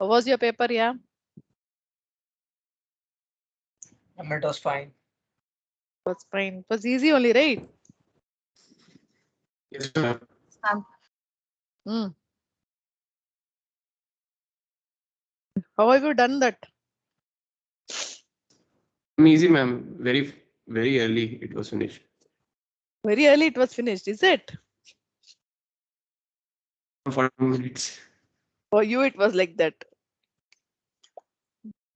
How was your paper? Yeah, It was fine. it was fine. It was easy only, right? Yes, ma'am. Hmm. How have you done that? Easy, ma'am. Very early it was finished. Very early it was finished, is it? 40 minutes. For you, it was like that.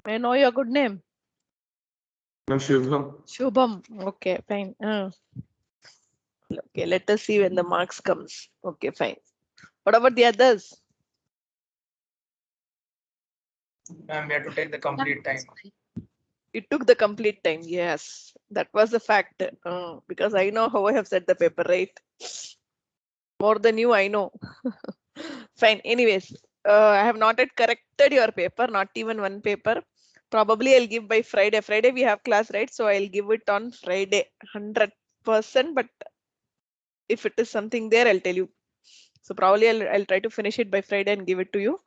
May I know your good name? Ma'am, Shubham. Shubham. Okay, fine. Okay, let us see when the marks comes. Okay, fine. What about the others? Ma'am, we have to take the complete time. It took the complete time. Yes, that was the fact. Because I know how I have set the paper, right? More than you, I know. Fine. Anyways, I have not yet corrected your paper, not even one paper. Probably I'll give by Friday. Friday we have class, right? So I'll give it on Friday, 100%. But if it is something there, I'll tell you. So probably I'll try to finish it by Friday and give it to you.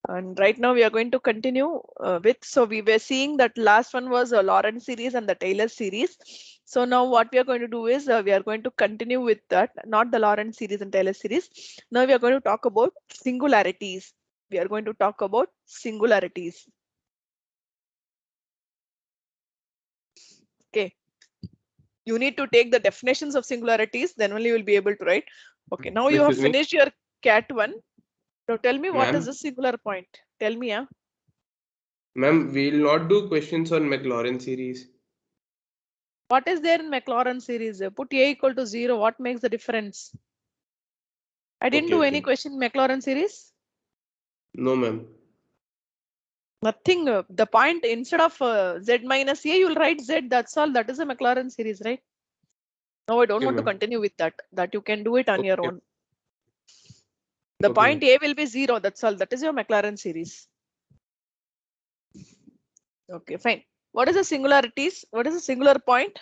And right now we are going to continue with, so we were seeing that last one was a Lorentz series and the Taylor series. So now what we are going to do is we are going to continue with that, not the Lorentz series and Taylor series. Now we are going to talk about singularities. We are going to talk about singularities. Okay. You need to take the definitions of singularities, then only you will be able to write. Okay, now you have Excuse me. finished your CAT 1. Now tell me what is Ma'am. a singular point? Tell me, yeah. Ma'am, we'll not do questions on Maclaurin series. What is there in Maclaurin series? Put A equal to 0. What makes the difference? I didn't do any Okay. question in Maclaurin series. No, ma'am. Nothing. The point instead of Z minus A, you will write Z. That's all. That is a Maclaurin series, right? No, I don't Okay, want to ma'am. continue with that. That you can do it on your Okay. own. The Okay, point ma'am. A will be 0. That's all. That is your Maclaurin series. Okay, fine. What is the singularities? What is a singular point?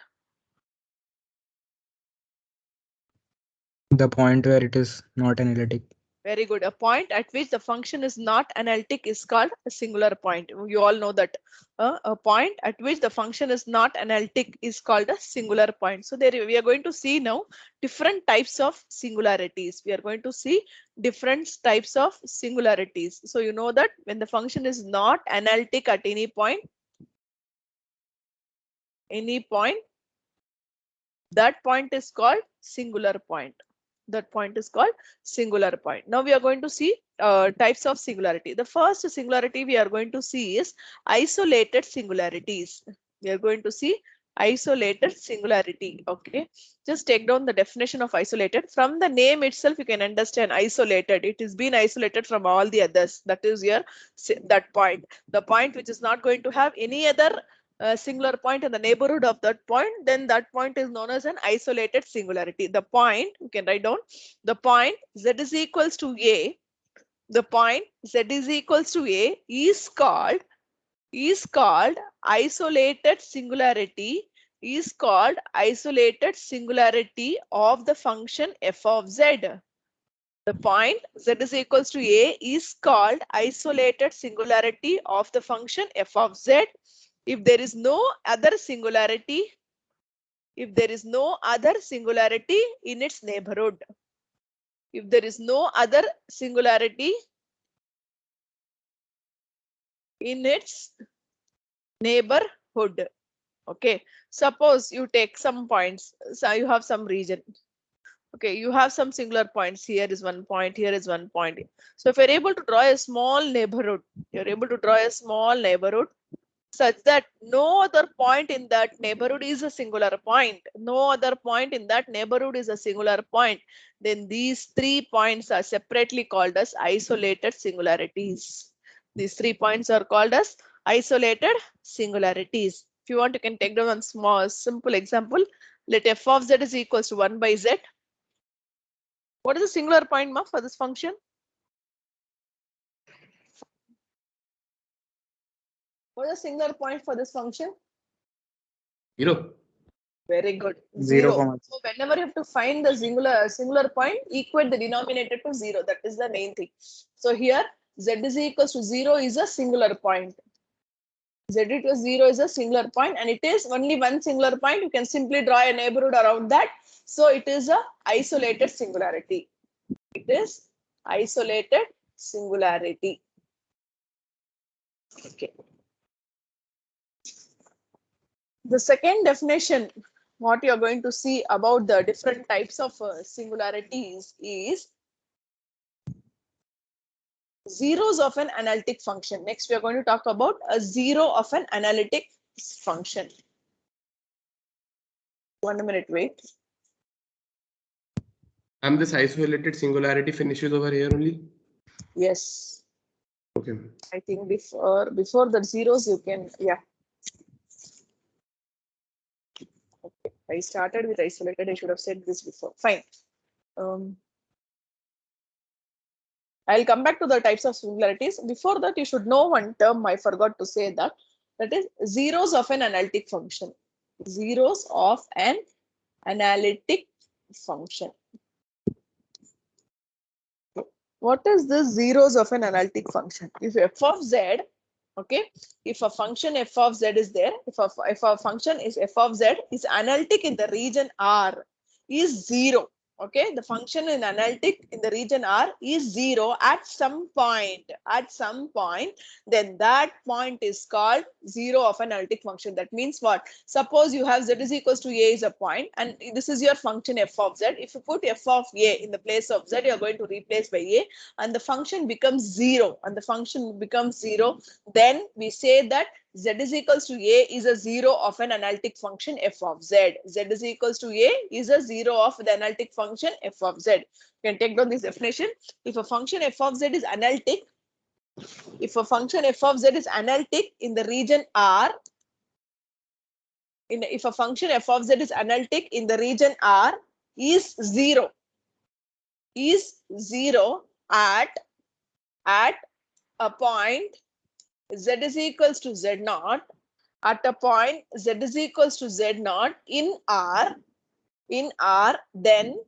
The point where it is not analytic. Very good. A point at which the function is not analytic is called a singular point. You all know that. A point at which the function is not analytic is called a singular point. So there we are going to see now different types of singularities. We are going to see different types of singularities. So you know that when the function is not analytic at any point, that point is called singular point. That point is called singular point. Now we are going to see types of singularity. The first singularity we are going to see is isolated singularities. We are going to see isolated singularity. Okay, just take down the definition of isolated. From the name itself you can understand isolated. It is been isolated from all the others. That is your that point. The point which is not going to have any other singular point in the neighborhood of that point, then that point is known as an isolated singularity. The point, you can write down, the point z is equals to a, the point z is equals to a is called isolated singularity, is called isolated singularity of the function f of z. The point z is equals to a is called isolated singularity of the function f of z if there is no other singularity, if there is no other singularity in its neighborhood. If there is no other singularity in its neighborhood. Okay, suppose you take some points, so you have some region. Okay, you have some singular points. Here is one point, here is one point. So if you're able to draw a small neighborhood, you're able to draw a small neighborhood such that no other point in that neighborhood is a singular point. No other point in that neighborhood is a singular point. Then these 3 points are separately called as isolated singularities. These 3 points are called as isolated singularities. If you want, you can take down one small simple example. Let f of z is equals to 1 by z. What is the singular point, ma, for this function? What is the singular point for this function? 0. Very good. 0, 0. So whenever you have to find the singular point, equate the denominator to 0. That is the main thing. So here z is equals to 0 is a singular point. Z equals 0 is a singular point, and it is only one singular point. You can simply draw a neighborhood around that. So it is a isolated singularity. It is isolated singularity. Okay. The second definition, what you are going to see about the different types of singularities is zeros of an analytic function. Next, we are going to talk about a zero of an analytic function. 1 minute, wait. And this isolated singularity finishes over here only? Yes. Okay. I think before the zeros, you can, yeah. Okay. I started with isolated. I should have said this before. Fine. I'll come back to the types of singularities. Before that, you should know one term I forgot to say, that is zeros of an analytic function. Zeros of an analytic function. What is the zeros of an analytic function? If f of z, okay, if a function f of z is there, if a function is f of z is analytic in the region R, is 0. Okay, the function in analytic in the region R is 0 at some point. At some point, then that point is called zero of an analytic function. That means what? Suppose you have z is equals to a is a point, and this is your function f of z. If you put f of a in the place of z, you are going to replace by a, and the function becomes 0. And the function becomes 0. Then we say that z is equals to a is a zero of an analytic function f of z. Z is equals to a is a zero of the analytic function f of z. You can take down this definition. If a function f of z is analytic, if a function f of z is analytic in the region R, if a function f of z is analytic in the region R, is 0. Is 0 at a point z is equals to z naught, at a point z is equals to z naught in R, then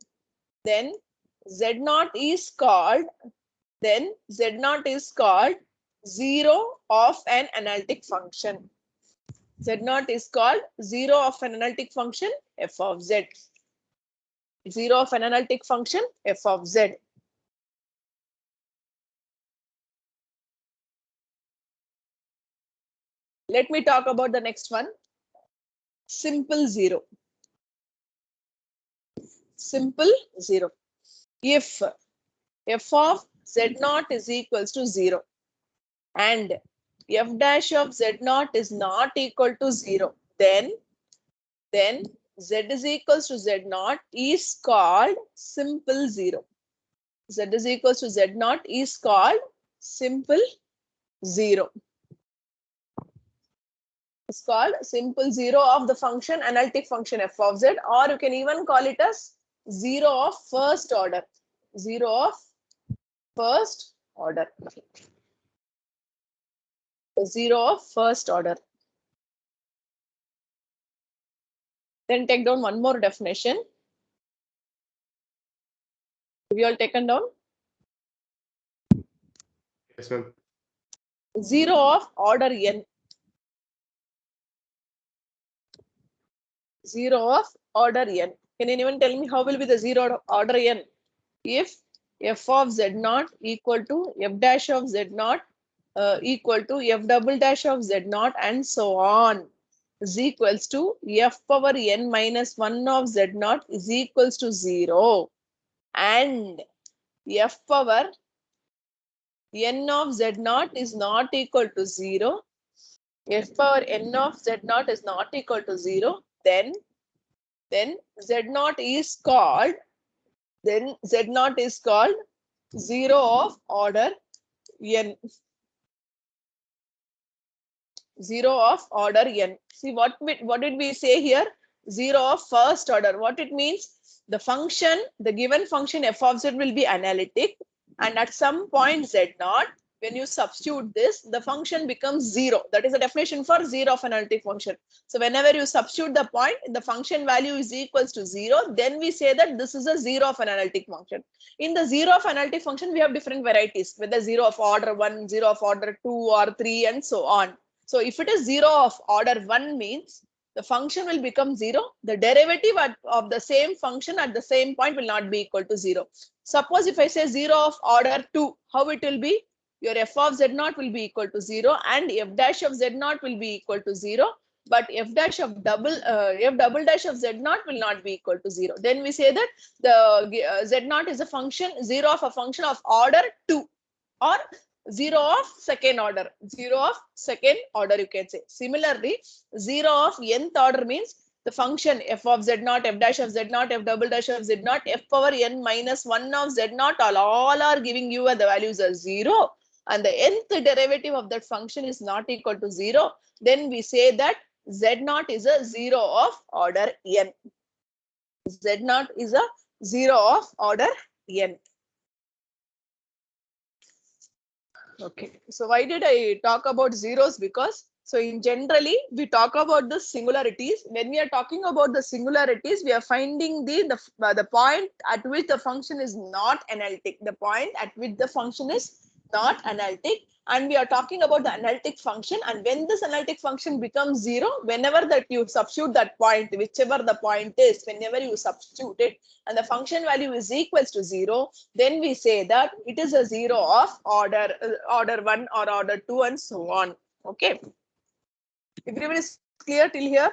z naught is called, zero of an analytic function. Z naught is called zero of an analytic function f of z. Zero of an analytic function f of z. Let me talk about the next one. Simple zero. Simple zero. If f of z naught is equals to 0 and f dash of z naught is not equal to 0, then z is equals to z naught is called simple zero. Z is equals to z naught is called simple zero. It's called simple zero of the function, analytic function f of z, or you can even call it as zero of first order. Zero of first order. Zero of first order. Then take down one more definition. Have you all taken down? Yes, ma'am. Zero of order n. Zero of order n. Can anyone tell me how will be the zero of order n? If f of z naught equal to f dash of z naught equal to f double dash of z naught and so on is equals to f power n minus 1 of z naught is equals to 0, and f power n of z naught is not equal to 0, f power n of z naught is not equal to 0, then z naught is called, zero of order n. Zero of order n. See what did we say here? Zero of first order. What it means? The function, the given function f of z will be analytic, and at some point z naught, when you substitute this, the function becomes 0. That is the definition for 0 of analytic function. So whenever you substitute the point, the function value is equals to 0, then we say that this is a 0 of an analytic function. In the 0 of analytic function, we have different varieties, whether 0 of order 1, 0 of order 2 or 3 and so on. So if it is 0 of order 1 means the function will become 0. The derivative of the same function at the same point will not be equal to 0. Suppose if I say 0 of order 2, how it will be? Your f of z0 will be equal to 0 and f dash of z0 will be equal to 0. But f double dash of z0 will not be equal to 0. Then we say that the z0 is a function, 0 of a function of order 2 or 0 of second order. 0 of second order you can say. Similarly, 0 of nth order means the function f of z0, f dash of z0, f double dash of z0, f power n minus 1 of z0, all are giving you the values are 0. And the nth derivative of that function is not equal to 0, then we say that z0 is a 0 of order n. Z0 is a 0 of order n. Okay, so why did I talk about zeros? Because so in generally we talk about the singularities. When we are talking about the singularities, we are finding the point at which the function is not analytic. The point at which the function is not analytic, and we are talking about the analytic function. And when this analytic function becomes 0, whenever that you substitute that point, whichever the point is, whenever you substitute it and the function value is equals to 0, then we say that it is a 0 of order 1 or order 2 and so on. Okay, everyone is clear till here?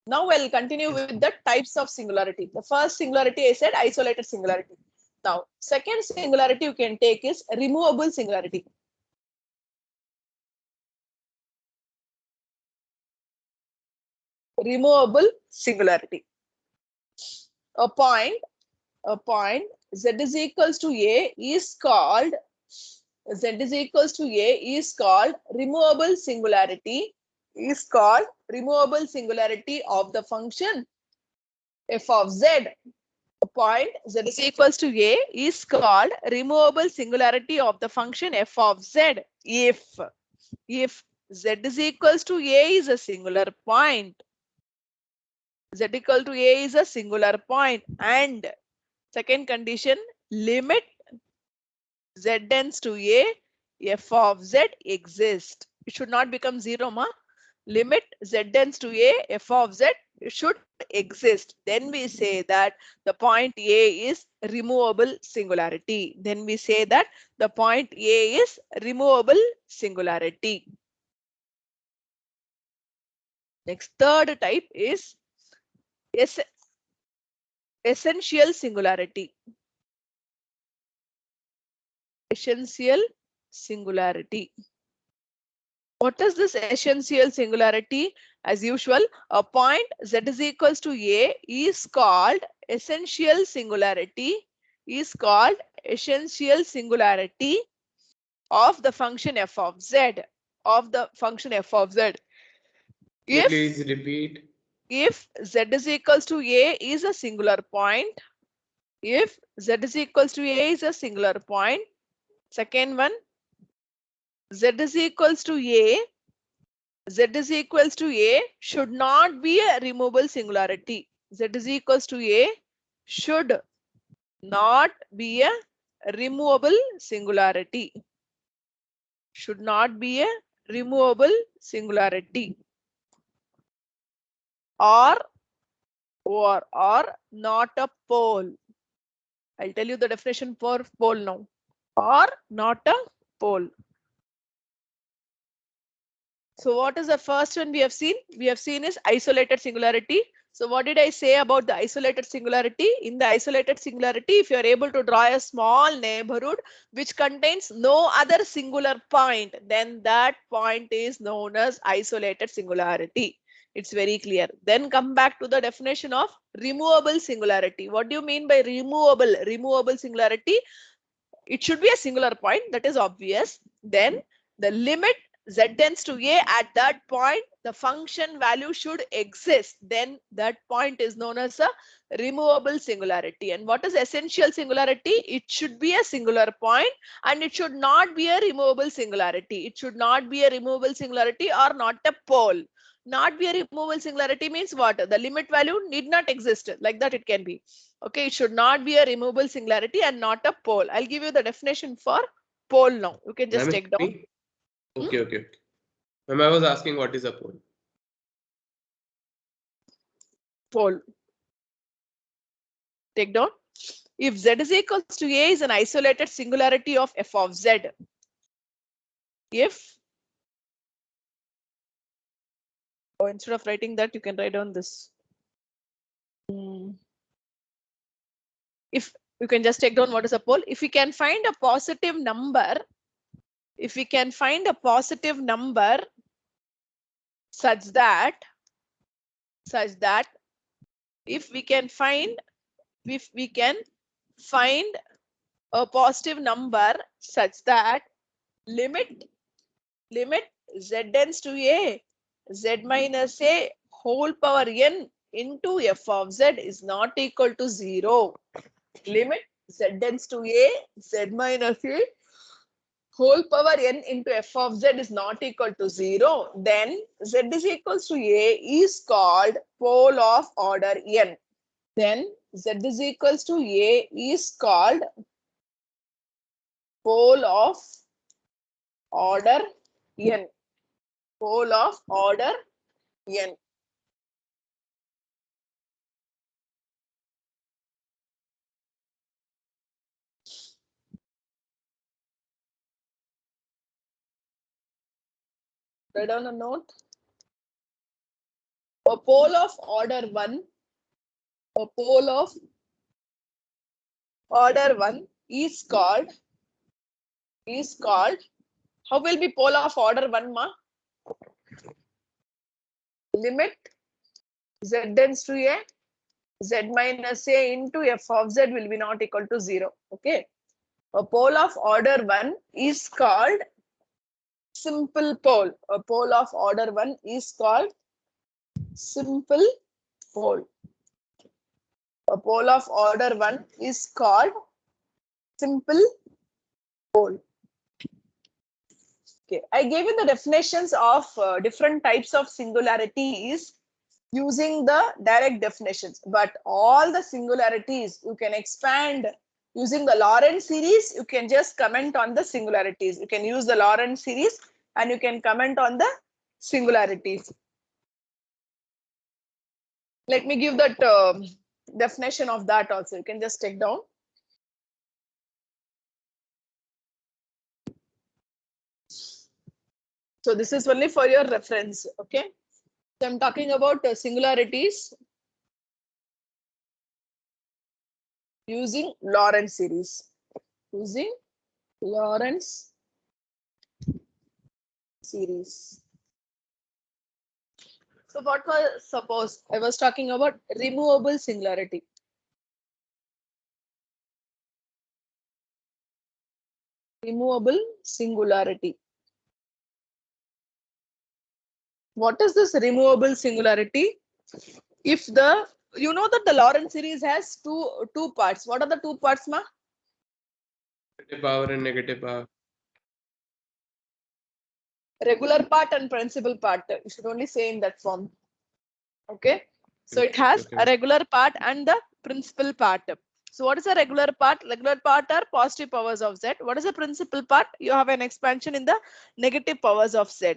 Now we'll continue with the types of singularity. The first singularity I said isolated singularity. Now, second singularity you can take is removable singularity. Removable singularity. A point z is equals to a is called removable singularity. Is called removable singularity of the function f of z. Point z is equals to a is called removable singularity of the function f of z if z is equals to a is a singular point. Z equal to a is a singular point, and second condition, limit z tends to a, f of z exists. It should not become 0, ma. Limit z tends to a, f of z should exist. Then we say that the point A is removable singularity. Then we say that the point A is removable singularity. Next, third type is essential singularity. Essential singularity. What is this essential singularity? As usual, a point z is equals to a is called essential singularity. Is called essential singularity of the function f of z. Of the function f of z. Please repeat. If z is equals to a is a singular point. If z is equals to a is a singular point. Second one, z is equals to a. Z is equals to a should not be a removable singularity. Z is equals to a should not be a removable singularity. Should not be a removable singularity. Or not a pole. I'll tell you the definition for pole now. Or not a pole. So what is the first one we have seen? We have seen is isolated singularity. So what did I say about the isolated singularity? In the isolated singularity, if you are able to draw a small neighborhood which contains no other singular point, then that point is known as isolated singularity. It's very clear. Then come back to the definition of removable singularity. What do you mean by removable? Removable singularity? It should be a singular point, that is obvious. Then the limit z tends to a, at that point the function value should exist. Then that point is known as a removable singularity. And what is essential singularity? It should be a singular point and it should not be a removable singularity. It should not be a removable singularity or not a pole. Not be a removable singularity means what? The limit value need not exist. Like that it can be. Okay, it should not be a removable singularity and not a pole. I'll give you the definition for pole now. You can just Ma'am, take down. me? Okay. Ma'am, I was asking what is a pole? Pole. Take down. If z is equals to a is an isolated singularity of f of z. If instead of writing that, you can write down this. If you can just take down what is a pole. If we can find a positive number, such that if we can find a positive number such that limit z tends to a, z minus a whole power n into f of z is not equal to 0. Limit z tends to a, z minus a whole power n into f of z is not equal to 0, then z is equals to a is called pole of order n. Then z is equals to a is called pole of order n. Pole of order n. Write down a note. A pole of order 1. A pole of order 1 is called. How will be pole of order 1, ma? Limit z tends to a, z minus a into f of z will be not equal to 0. Okay. A pole of order 1 is called simple pole. A pole of order 1 is called simple pole. A pole of order 1 is called simple pole. Okay, I gave you the definitions of different types of singularities using the direct definitions, but all the singularities you can expand using the Lorentz series. You can just comment on the singularities. You can use the Lorentz series and you can comment on the singularities. Let me give that definition of that also. You can just take down. So this is only for your reference. Okay. So I'm talking about singularities using Lorentz series. Using Lorentz series. So what was, suppose I was talking about removable singularity. Removable singularity. What is this removable singularity? If the, you know that the Lorentz series has two parts. What are the two parts, ma? Positive power and negative power. Regular part and principal part. You should only say in that form. Okay. So it has a regular part and the principal part. So what is a regular part? Regular part are positive powers of z. What is the principal part? You have an expansion in the negative powers of z.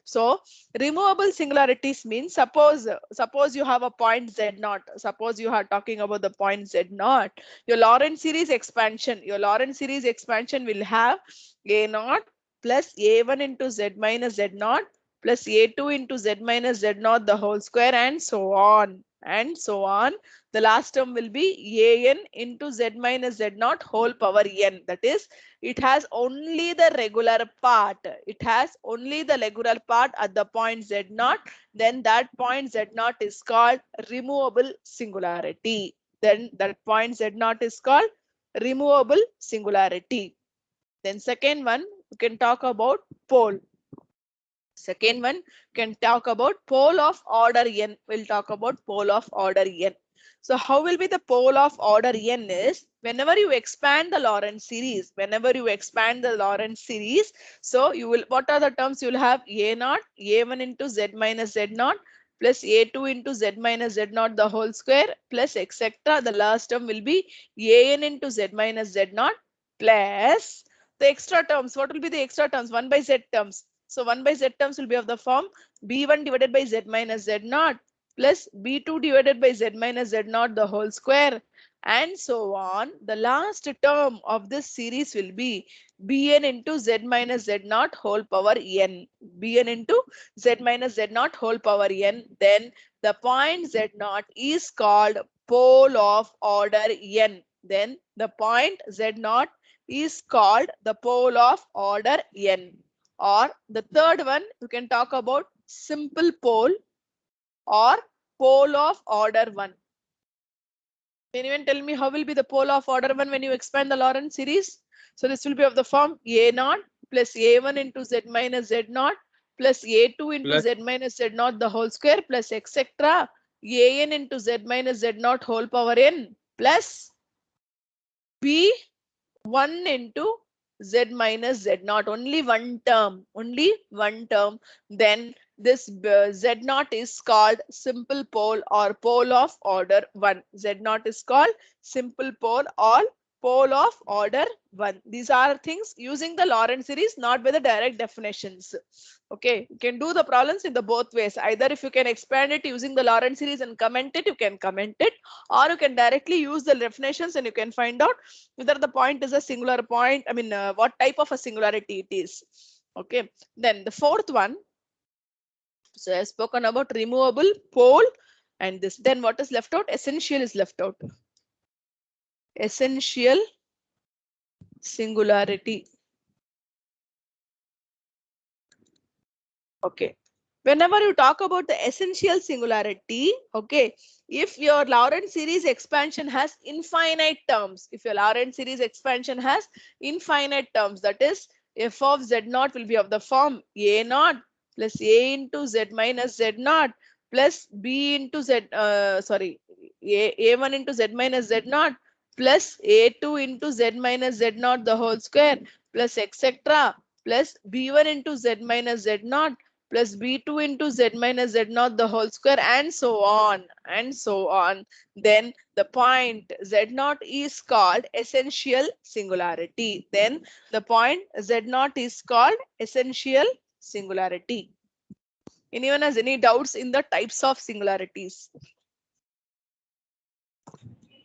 So removable singularities means suppose you have a point z naught. Suppose you are talking about the point z naught. Your Lorentz series expansion will have a naught plus a1 into z minus z naught plus a2 into z minus z naught the whole square and so on. The last term will be an into z minus z naught whole power n. That is, it has only the regular part. It has only the regular part at the point z naught. Then that point z naught is called removable singularity. Then that point z naught is called removable singularity. Then second one, you can talk about pole. Second one can talk about pole of order n. We'll talk about pole of order n. So how will be the pole of order n is whenever you expand the Lorentz series, so you will, what are the terms you will have? A naught, A1 into Z minus Z naught plus A2 into Z minus Z naught the whole square plus etc. The last term will be AN into Z minus Z naught plus the extra terms. What will be the extra terms? 1 by Z terms. So 1 by Z terms will be of the form B1 divided by Z minus Z naught plus B2 divided by Z minus Z naught the whole square and so on. The last term of this series will be Bn into Z minus Z naught whole power n. Bn into Z minus Z naught whole power n. Then the point Z naught is called pole of order n. Then the point Z naught is called the pole of order n. Or the third one, you can talk about simple pole or pole of order 1. Can anyone tell me how will be the pole of order 1 when you expand the Lorentz series? So this will be of the form A naught plus A1 into Z minus Z naught plus A2 into Z minus Z naught the whole square plus etc. An into Z minus Z naught whole power n plus B1 into Z minus Z naught, only one term. Then this Z naught is called simple pole or pole of order 1. Z naught is called simple pole or pole of order 1. These are things using the Lorentz series, not by the direct definitions. Okay, you can do the problems in the both ways. Either if you can expand it using the Lorentz series and comment it, you can comment it, or you can directly use the definitions and you can find out whether the point is a singular point. I mean, what type of a singularity it is. Okay, then the fourth one. So I have spoken about removable pole and this. Then what is left out? Essential is left out. Essential singularity. Okay. Whenever you talk about the essential singularity, okay, if your Lorentz series expansion has infinite terms, that is f of z naught will be of the form a naught plus a into z minus z naught plus b into z, a1 into z minus z naught plus a2 into z minus z naught the whole square plus etc. plus b1 into z minus z naught plus b2 into z minus z naught the whole square and so on. Then the point z naught is called essential singularity. Then the point z naught is called essential singularity. Anyone has any doubts in the types of singularities?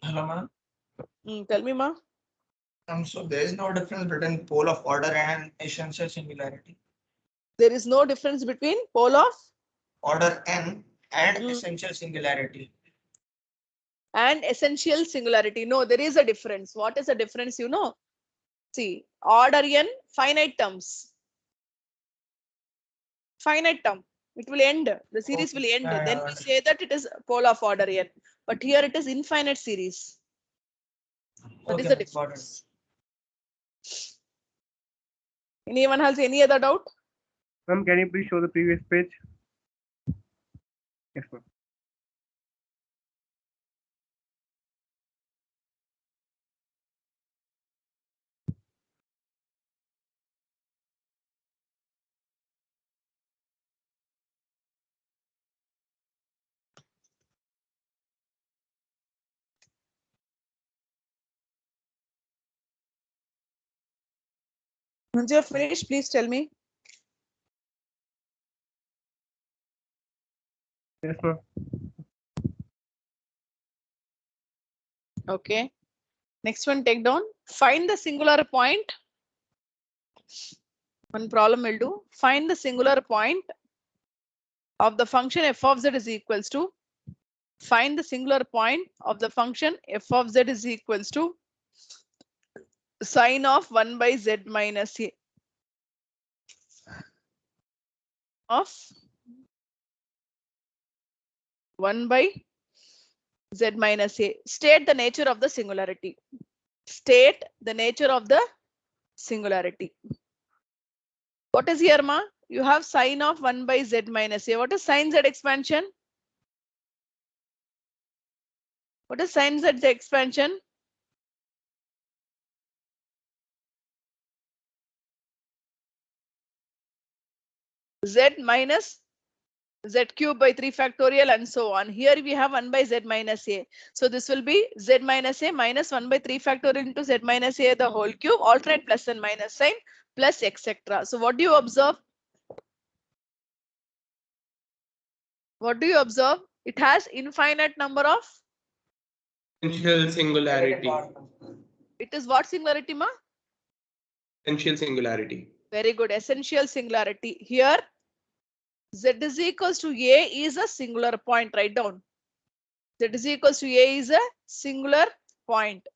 Hello, ma'am. Tell me, ma. So there is no difference between pole of order and essential singularity. There is no difference between pole of Order n and essential singularity. And essential singularity. No, there is a difference. What is the difference? You know, see, order n, finite terms. Finite term. It will end. The series will end. Then we say that it is pole of order n. But here it is infinite series. That is the difference. Anyone has any other doubt? Ma'am, can you please show the previous page? Yes, ma'am. Once you have finished, please tell me. Yes, ma'am. Okay. Next one, take down. Find the singular point. One problem will do. Find the singular point of the function f of z is equals to. Find the singular point of the function f of z is equals to sine of 1 by z minus a of 1 by z minus a. State the nature of the singularity. State the nature of the singularity. What is here, ma? you have sine of 1 by z minus a. What is sine z expansion? What is sine z expansion? Z minus z cube by 3 factorial and so on. Here we have 1 by z minus a. So this will be z minus a minus 1 by 3 factorial into z minus a the whole cube, alternate plus and minus sign plus etc. So what do you observe? What do you observe? It has infinite number of. Essential singularity. It is what singularity, ma? Essential singularity. Very good. Essential singularity. Here z is equals to a is a singular point. Write down. Z is equals to a is a singular point.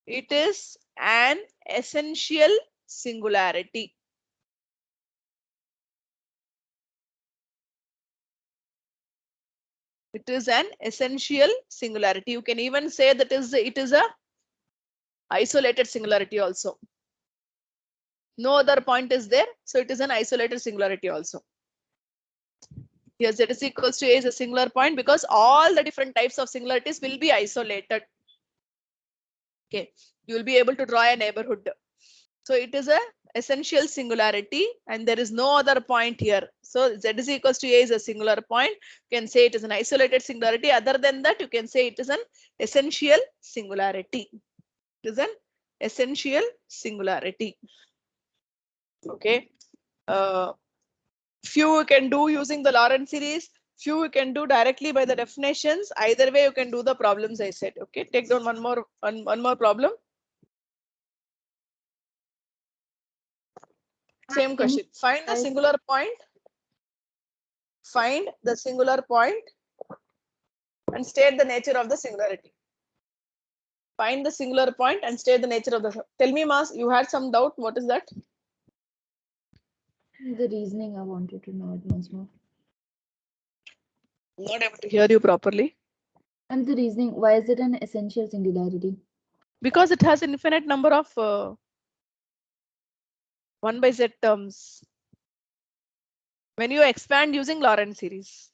It is an essential singularity. It is an essential singularity. You can even say that it is a isolated singularity also. No other point is there, so it is an isolated singularity also. Here z is equals to a is a singular point because all the different types of singularities will be isolated. Okay, you will be able to draw a neighborhood. So it is a essential singularity and there is no other point here. So z is equals to a is a singular point. You can say it is an isolated singularity. Other than that, you can say it is an essential singularity. It is an essential singularity. Okay. Few you can do using the Lorentz series. Few you can do directly by the definitions. Either way, you can do the problems I said. Okay. Take down one more problem. Same question. Find the singular point. Find the singular point and state the nature of the singularity. Find the singular point and state the nature of the. Tell me, Mas, you had some doubt. What is that? The reasoning I wanted to know it once more. Not able to hear you properly. And the reasoning, why is it an essential singularity? Because it has an infinite number of 1 by z terms. When you expand using Lorentz series.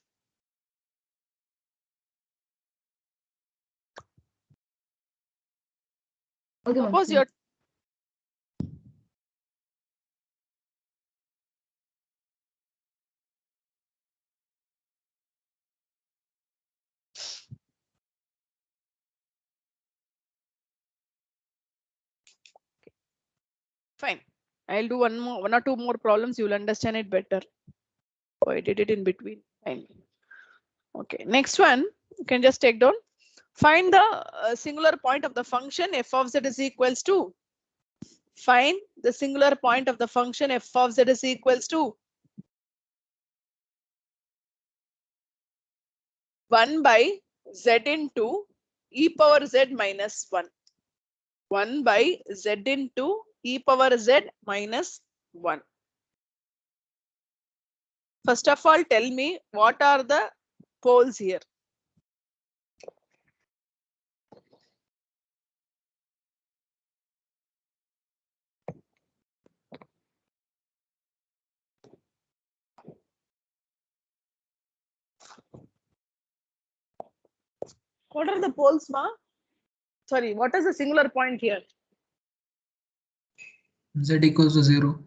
Okay, Suppose you're fine. I'll do one or two more problems. You'll understand it better. Oh, I did it in between. Fine. Okay. Next one, you can just take down. Find the singular point of the function f of z is equals to. Find the singular point of the function f of z is equals to 1 by z into e power z minus 1. 1 by z into e power z minus 1. First of all, tell me what are the poles here? What are the poles, ma? Sorry, what is the singular point here? Z equals to 0.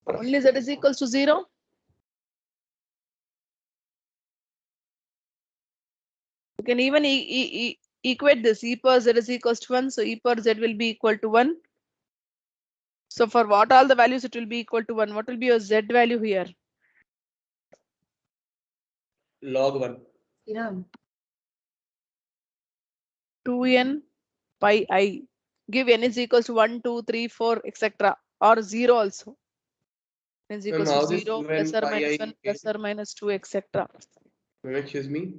Only z is equals to 0. You can even equate this. E per z is equals to 1. So e per z will be equal to 1. So for what all the values it will be equal to 1. What will be your z value here? Log 1. Yeah. 2n pi I. Give n is equals to 1, 2, 3, 4, etc. Or 0 also. N is equals how to this 0, 2n plus or pi minus I 1, plus or minus 2, etc. Ma'am, excuse me.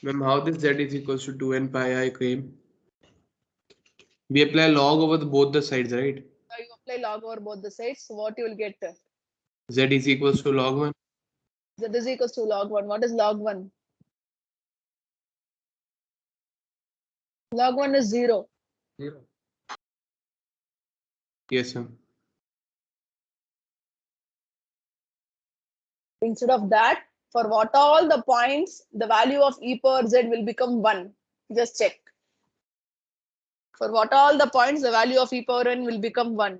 Ma'am, how this z is equals to 2n pi I came? We apply log over both the sides, right? Now you apply log over both the sides. So what you will get? Z is equals to log 1. Z is equals to log 1. What is log 1? Log 1 is 0. Yes, sir. Instead of that, for what all the points, the value of e power z will become 1. Just check. For what all the points, the value of e power n will become 1.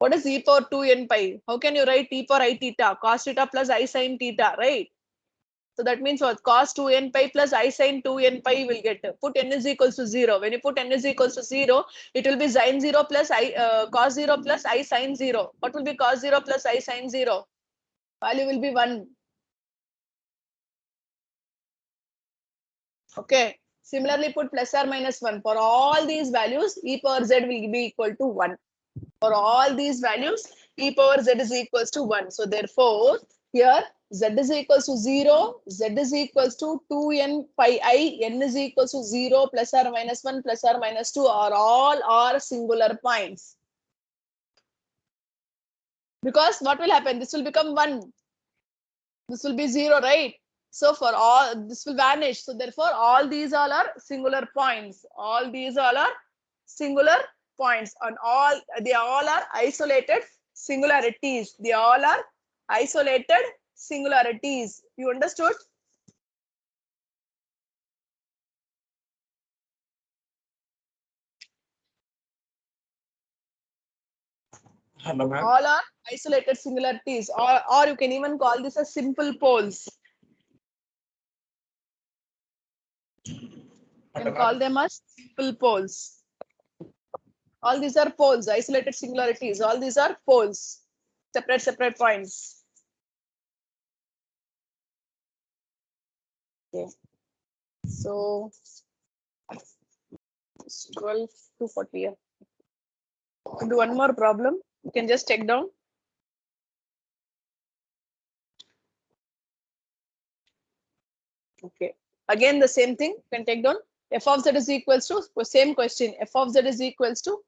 What is e power 2n pi? How can you write e power I theta? Cos theta plus I sin theta, right? So that means what? Cos 2n pi plus I sin 2n pi will get. Put n is equals to 0. When you put n is equals to 0, it will be sin 0 plus cos 0 plus I sin 0. What will be cos 0 plus I sin 0? Value will be 1. Okay. Similarly, put plus or minus 1. For all these values, e power z will be equal to 1. For all these values, e power z is equals to 1. So therefore, here z is equals to 0, z is equals to 2n pi I, n is equals to 0, plus or minus 1, plus or minus 2 are all are singular points. Because what will happen? This will become 1. This will be 0, right? So for all, this will vanish. So therefore, all these all are singular points. All these all are singular points, and all they all are isolated singularities. They all are isolated singularities. You understood? Hello, ma'am. All are isolated singularities, or you can even call this as simple poles. You Hello, can call ma'am. them as simple poles. All these are poles, isolated singularities. All these are poles, separate points. Okay. So 12 to 40. Do one more problem. You can just take down. Okay. Again, the same thing. You can take down. F of z is equals to, same question. F of z is equals to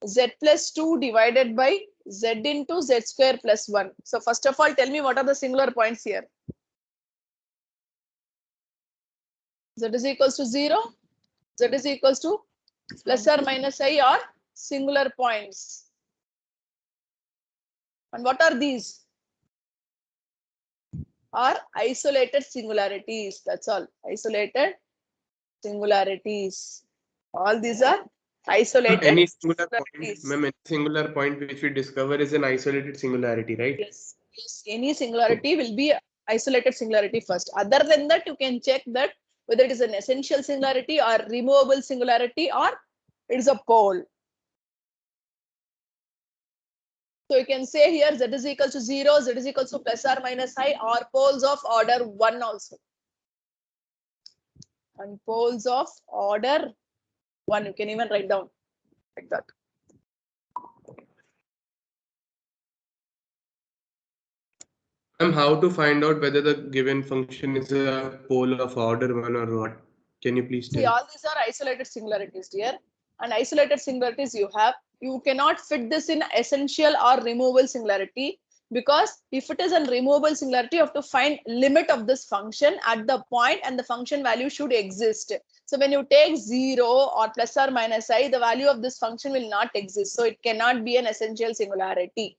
z plus 2 divided by z into z square plus 1. So first of all, tell me what are the singular points here. Z is equals to 0. Z is equals to plus or minus I are singular points. And what are these? Are isolated singularities. That's all. Isolated singularities. All these are isolated Any singular point, singularities. ma'am, any singular point which we discover is an isolated singularity, right? Yes. Yes. Any singularity will be isolated singularity first. Other than that, you can check that whether it is an essential singularity or removable singularity or it is a pole. So you can say here z is equal to 0, z is equal to plus or minus I, or poles of order 1 also. And poles of order 1, you can even write down like that. How to find out whether the given function is a pole of order 1 or what? Can you please See, tell? all these are isolated singularities, dear. And isolated singularities you cannot fit this in essential or removable singularity, because if it is a removable singularity, you have to find limit of this function at the point and the function value should exist. So when you take 0 or plus or minus I, the value of this function will not exist. So it cannot be an essential singularity.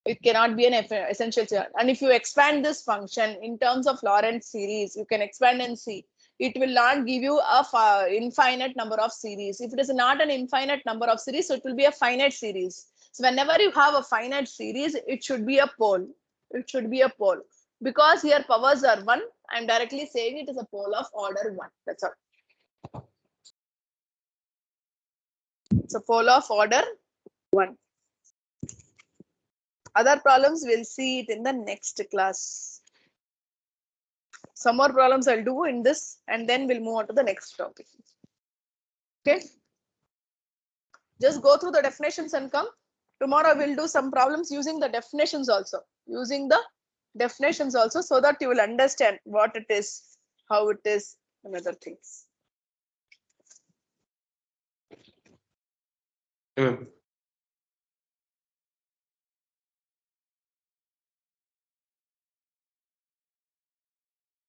It cannot be an essential singularity. And if you expand this function in terms of Lorentz series, you can expand and see. It will not give you a infinite number of series. If it is not an infinite number of series, so it will be a finite series. So whenever you have a finite series, it should be a pole. It should be a pole. Because here powers are 1, I'm directly saying it is a pole of order 1. That's all. It's a pole of order 1. Other problems, we'll see it in the next class. Some more problems I'll do in this, and then we'll move on to the next topic. Okay. Just go through the definitions and come. Tomorrow we'll do some problems using the definitions also. Using the definitions also, so that you will understand what it is, how it is, and other things.